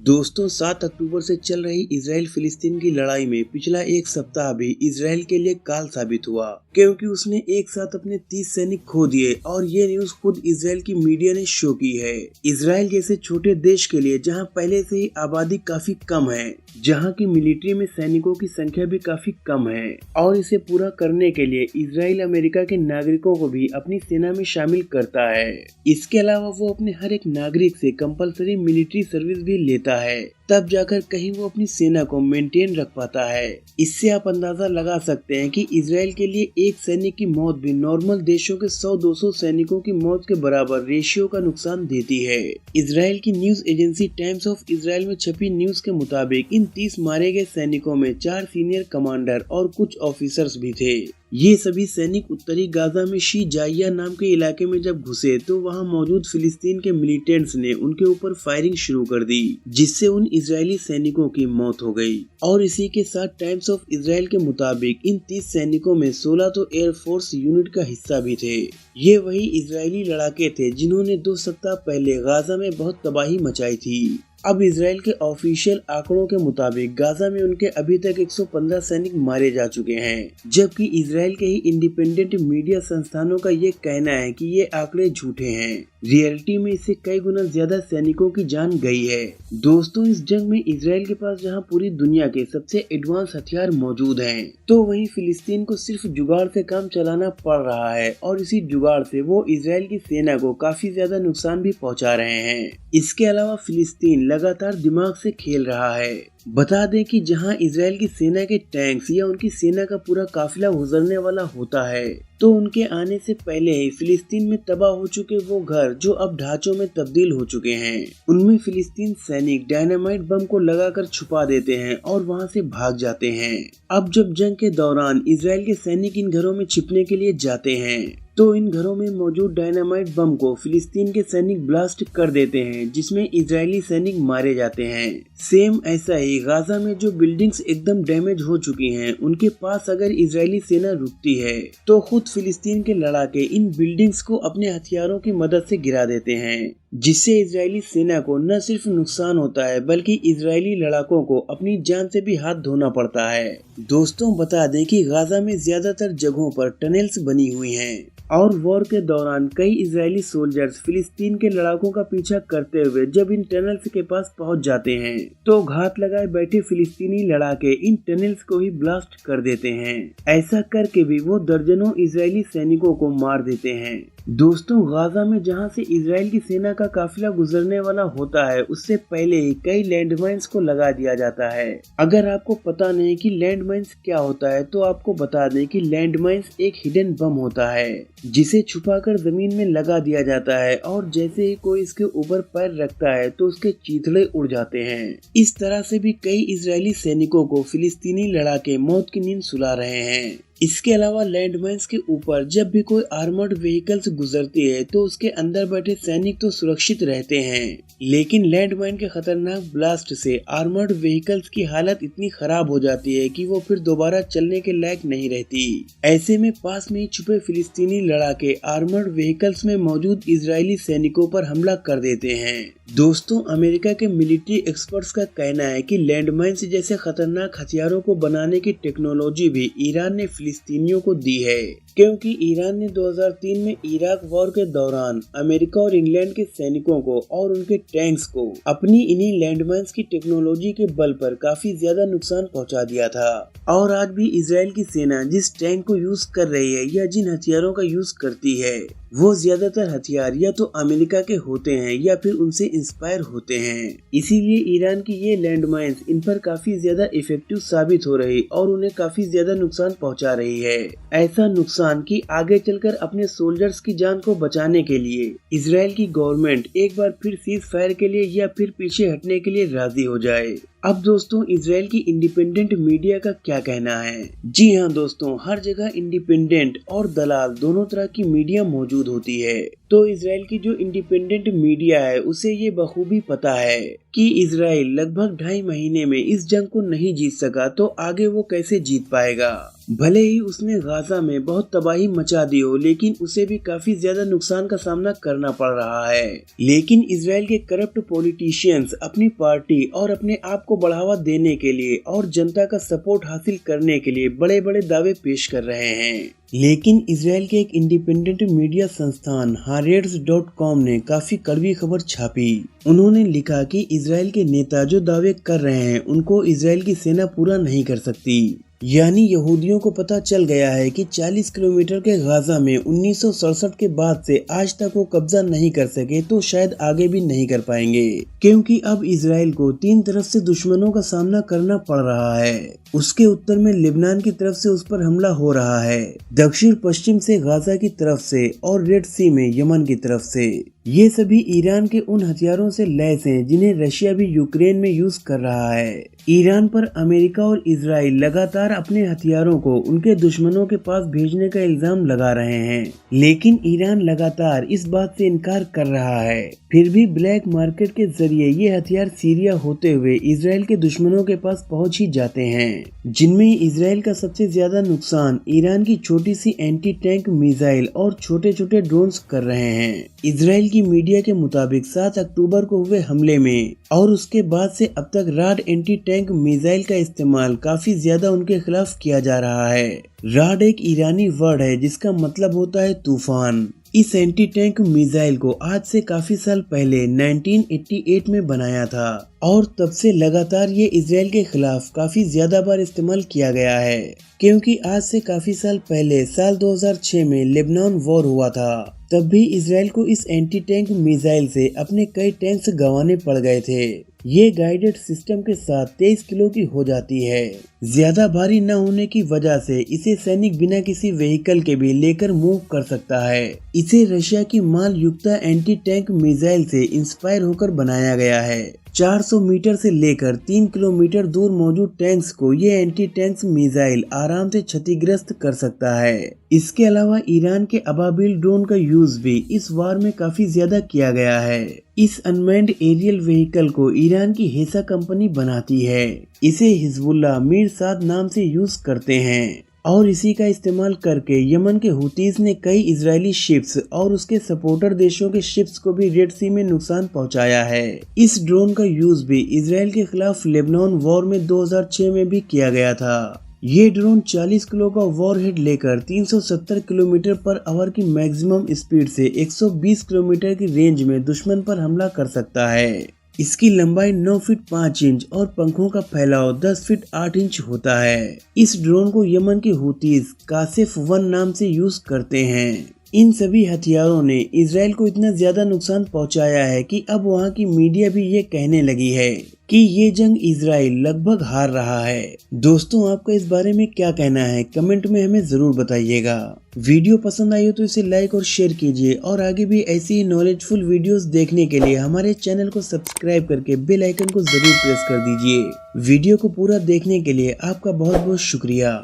दोस्तों 7 अक्टूबर से चल रही इजराइल फिलिस्तीन की लड़ाई में पिछला एक सप्ताह भी इजराइल के लिए काल साबित हुआ, क्योंकि उसने एक साथ अपने 30 सैनिक खो दिए और ये न्यूज खुद इजराइल की मीडिया ने शो की है। इजराइल जैसे छोटे देश के लिए जहां पहले से ही आबादी काफी कम है, जहां की मिलिट्री में सैनिकों की संख्या भी काफी कम है और इसे पूरा करने के लिए इजराइल अमेरिका के नागरिकों को भी अपनी सेना में शामिल करता है। इसके अलावा वो अपने हर एक नागरिक से कंपलसरी मिलिट्री सर्विस भी लेता है, तब जाकर कहीं वो अपनी सेना को मेंटेन रख पाता है। इससे आप अंदाजा लगा सकते हैं कि इजराइल के लिए एक सैनिक की मौत भी नॉर्मल देशों के 100-200 सैनिकों की मौत के बराबर रेशियो का नुकसान देती है। इजराइल की news agency times of Israel में छपी न्यूज के मुताबिक इन 30 मारे गए सैनिकों में 4 सीनियर कमांडर और कुछ ऑफिसर्स भी थे। ये सभी सैनिक उत्तरी गाजा में शी जाइया नाम के इलाके में जब घुसे तो वहां मौजूद फिलिस्तीन के मिलिटेंट्स ने उनके ऊपर फायरिंग शुरू कर दी, जिससे उन इजरायली सैनिकों की मौत हो गई। और इसी के साथ टाइम्स ऑफ इजराइल के मुताबिक इन 30 सैनिकों में 16 तो एयरफोर्स यूनिट का हिस्सा भी थे। ये वही इजरायली लड़ाके थे जिन्होंने 2 सप्ताह पहले गाजा में बहुत तबाही मचाई थी। अब इजराइल के ऑफिशियल आंकड़ों के मुताबिक गाजा में उनके अभी तक 115 सैनिक मारे जा चुके हैं, जबकि इजराइल के ही इंडिपेंडेंट मीडिया संस्थानों का ये कहना है कि ये आंकड़े झूठे हैं। रियलिटी में इससे कई गुना ज्यादा सैनिकों की जान गई है। दोस्तों, इस जंग में इजराइल के पास जहां पूरी दुनिया के सबसे एडवांस हथियार मौजूद हैं, तो वहीं फिलिस्तीन को सिर्फ जुगाड़ से काम चलाना पड़ रहा है और इसी जुगाड़ से वो इजराइल की सेना को काफी ज्यादा नुकसान भी पहुंचा रहे हैं। इसके अलावा फिलिस्तीन लगातार दिमाग से खेल रहा है। बता दें कि जहां इजराइल की सेना के टैंक्स या उनकी सेना का पूरा काफिला गुजरने वाला होता है, तो उनके आने से पहले ही फिलिस्तीन में तबाह हो चुके वो घर जो अब ढांचों में तब्दील हो चुके हैं, उनमें फिलिस्तीन सैनिक डायनामाइट बम को लगाकर छुपा देते हैं और वहां से भाग जाते हैं। अब जब जंग के दौरान इजराइल के सैनिक इन घरों में छिपने के लिए जाते हैं, तो इन घरों में मौजूद डायनामाइट बम को फिलिस्तीन के सैनिक ब्लास्ट कर देते हैं, जिसमें इजरायली सैनिक मारे जाते हैं। सेम ऐसा ही गाजा में जो बिल्डिंग्स एकदम डैमेज हो चुकी हैं, उनके पास अगर इजरायली सेना रुकती है तो खुद फिलिस्तीन के लड़ाके इन बिल्डिंग्स को अपने हथियारों की मदद से गिरा देते हैं, जिससे इजरायली सेना को न सिर्फ नुकसान होता है बल्कि इजरायली लड़ाकों को अपनी जान से भी हाथ धोना पड़ता है। दोस्तों, बता दें कि गाजा में ज्यादातर जगहों पर टनल्स बनी हुई हैं और वॉर के दौरान कई इजरायली सोल्जर्स फिलिस्तीन के लड़ाकों का पीछा करते हुए जब इन टनल्स के पास पहुंच जाते हैं, तो घात लगाए बैठे फिलिस्तीनी लड़ाके इन टनल्स को ही ब्लास्ट कर देते हैं। ऐसा करके भी वो दर्जनों इजरायली सैनिकों को मार देते हैं। दोस्तों, गाजा में जहां से इजराइल की सेना का काफिला गुजरने वाला होता है, उससे पहले ही कई लैंडमाइंस को लगा दिया जाता है। अगर आपको पता नहीं कि लैंडमाइंस क्या होता है, तो आपको बता दें कि लैंडमाइंस एक हिडन बम होता है जिसे छुपाकर जमीन में लगा दिया जाता है और जैसे ही कोई इसके ऊपर पैर रखता है तो उसके चीथड़े उड़ जाते हैं। इस तरह से भी कई इजरायली सैनिकों को फिलिस्तीनी लड़ाके मौत की नींद सुला रहे हैं। इसके अलावा लैंडमाइंस के ऊपर जब भी कोई आर्मर्ड व्हीकल्स गुजरती है तो उसके अंदर बैठे सैनिक तो सुरक्षित रहते हैं, लेकिन लैंडमाइन के खतरनाक ब्लास्ट से आर्मर्ड व्हीकल्स की हालत इतनी खराब हो जाती है कि वो फिर दोबारा चलने के लायक नहीं रहती। ऐसे में पास में ही छुपे फिलिस्तीनी लड़ाके आर्मर्ड व्हीकल्स में मौजूद इजरायली सैनिकों पर हमला कर देते हैं। दोस्तों, अमेरिका के मिलिट्री एक्सपर्ट्स का कहना है कि लैंडमाइंस जैसे खतरनाक हथियारों को बनाने की टेक्नोलॉजी भी ईरान ने फिलिस्तीनियों को दी है, क्योंकि ईरान ने 2003 में इराक वॉर के दौरान अमेरिका और इंग्लैंड के सैनिकों को और उनके टैंक्स को अपनी इन्हीं लैंडमाइंस की टेक्नोलॉजी के बल पर काफी ज्यादा नुकसान पहुंचा दिया था। और आज भी इजराइल की सेना जिस टैंक को यूज कर रही है या जिन हथियारों का यूज करती है, वो ज्यादातर हथियार या तो अमेरिका के होते हैं या फिर उनसे इंस्पायर होते हैं। इसीलिए ईरान की ये लैंडमाइंस इन पर काफी ज्यादा इफेक्टिव साबित हो रही और उन्हें काफी ज्यादा नुकसान पहुंचा रही है। ऐसा नुकसान कि आगे चलकर अपने सोल्जर्स की जान को बचाने के लिए इजराइल की गवर्नमेंट एक बार फिर सीज फायर के लिए या फिर पीछे हटने के लिए राजी हो जाए। अब दोस्तों, इजराइल की इंडिपेंडेंट मीडिया का क्या कहना है? जी हाँ दोस्तों, हर जगह इंडिपेंडेंट और दलाल दोनों तरह की मीडिया मौजूद होती है। तो इजराइल की जो इंडिपेंडेंट मीडिया है उसे ये बखूबी पता है कि इजराइल लगभग 2.5 महीने में इस जंग को नहीं जीत सका तो आगे वो कैसे जीत पाएगा। भले ही उसने गाजा में बहुत तबाही मचा दी हो, लेकिन उसे भी काफी ज्यादा नुकसान का सामना करना पड़ रहा है। लेकिन इजराइल के करप्ट पॉलिटिशियंस अपनी पार्टी और अपने आप को बढ़ावा देने के लिए और जनता का सपोर्ट हासिल करने के लिए बड़े बड़े दावे पेश कर रहे हैं। लेकिन इजराइल के एक इंडिपेंडेंट मीडिया संस्थान haaretz.com ने काफी कड़वी खबर छापी। उन्होंने लिखा कि इजराइल के नेता जो दावे कर रहे हैं उनको इजराइल की सेना पूरा नहीं कर सकती। यानी यहूदियों को पता चल गया है कि 40 किलोमीटर के गाजा में 1967 के बाद से आज तक वो कब्जा नहीं कर सके तो शायद आगे भी नहीं कर पाएंगे, क्योंकि अब इजराइल को 3 तरफ से दुश्मनों का सामना करना पड़ रहा है। उसके उत्तर में लेबनान की तरफ से उस पर हमला हो रहा है, दक्षिण पश्चिम से गाजा की तरफ से और रेड सी में यमन की तरफ से। ये सभी ईरान के उन हथियारों से लैस हैं जिन्हें रशिया भी यूक्रेन में यूज कर रहा है। ईरान पर अमेरिका और इजराइल लगातार अपने हथियारों को उनके दुश्मनों के पास भेजने का इल्जाम लगा रहे हैं, लेकिन ईरान लगातार इस बात से इनकार कर रहा है। फिर भी ब्लैक मार्केट के जरिए ये हथियार सीरिया होते हुए इजराइल के दुश्मनों के पास पहुंच ही जाते हैं, जिनमें इजराइल का सबसे ज्यादा नुकसान ईरान की छोटी सी एंटी टैंक मिसाइल और छोटे छोटे ड्रोन्स कर रहे हैं। इजराइल की मीडिया के मुताबिक 7 अक्टूबर को हुए हमले में और उसके बाद से अब तक राड एंटी टैंक मिसाइल का इस्तेमाल काफी ज्यादा उनके खिलाफ किया जा रहा है। राड एक ईरानी वर्ड है जिसका मतलब होता है तूफान। इस एंटी टैंक मिसाइल को आज से काफी साल पहले 1988 में बनाया था और तब से लगातार ये इजराइल के खिलाफ काफी ज्यादा बार इस्तेमाल किया गया है, क्योंकि आज से काफी साल पहले साल 2006 में लेबनान वॉर हुआ था। तब भी इजराइल को इस एंटी टैंक मिसाइल से अपने कई टैंक्स गंवाने पड़ गए थे। ये गाइडेड सिस्टम के साथ 23 किलो की हो जाती है। ज्यादा भारी न होने की वजह से इसे सैनिक बिना किसी व्हीकल के भी लेकर मूव कर सकता है। इसे रशिया की माल युक्ता एंटी टैंक मिसाइल से इंस्पायर होकर बनाया गया है। 400 मीटर से लेकर 3 किलोमीटर दूर मौजूद टैंक्स को ये एंटी टैंक्स मिसाइल आराम से क्षतिग्रस्त कर सकता है। इसके अलावा ईरान के अबाबिल ड्रोन का यूज भी इस वार में काफी ज्यादा किया गया है। इस अनमैन्ड एरियल व्हीकल को ईरान की हेसा कंपनी बनाती है। इसे हिजबुल्लाह मीर साद नाम से यूज करते हैं और इसी का इस्तेमाल करके यमन के हुतीस ने कई इजरायली शिप्स और उसके सपोर्टर देशों के शिप्स को भी रेड सी में नुकसान पहुंचाया है। इस ड्रोन का यूज भी इजराइल के खिलाफ लेबनान वॉर में 2006 में भी किया गया था। ये ड्रोन 40 किलो का वॉरहेड लेकर 370 किलोमीटर पर आवर की मैक्सिमम स्पीड से 120 किलोमीटर की रेंज में दुश्मन पर हमला कर सकता है। इसकी लंबाई 9 फीट 5 इंच और पंखों का फैलाव 10 फीट 8 इंच होता है। इस ड्रोन को यमन के हुतीस कासिफ 1 नाम से यूज करते हैं। इन सभी हथियारों ने इजराइल को इतना ज्यादा नुकसान पहुंचाया है कि अब वहां की मीडिया भी ये कहने लगी है कि ये जंग इजराइल लगभग हार रहा है। दोस्तों, आपका इस बारे में क्या कहना है कमेंट में हमें जरूर बताइएगा। वीडियो पसंद आई हो तो इसे लाइक और शेयर कीजिए और आगे भी ऐसी ही नॉलेजफुल वीडियोस देखने के लिए हमारे चैनल को सब्सक्राइब करके बेल आइकन को जरूर प्रेस कर दीजिए। वीडियो को पूरा देखने के लिए आपका बहुत बहुत शुक्रिया।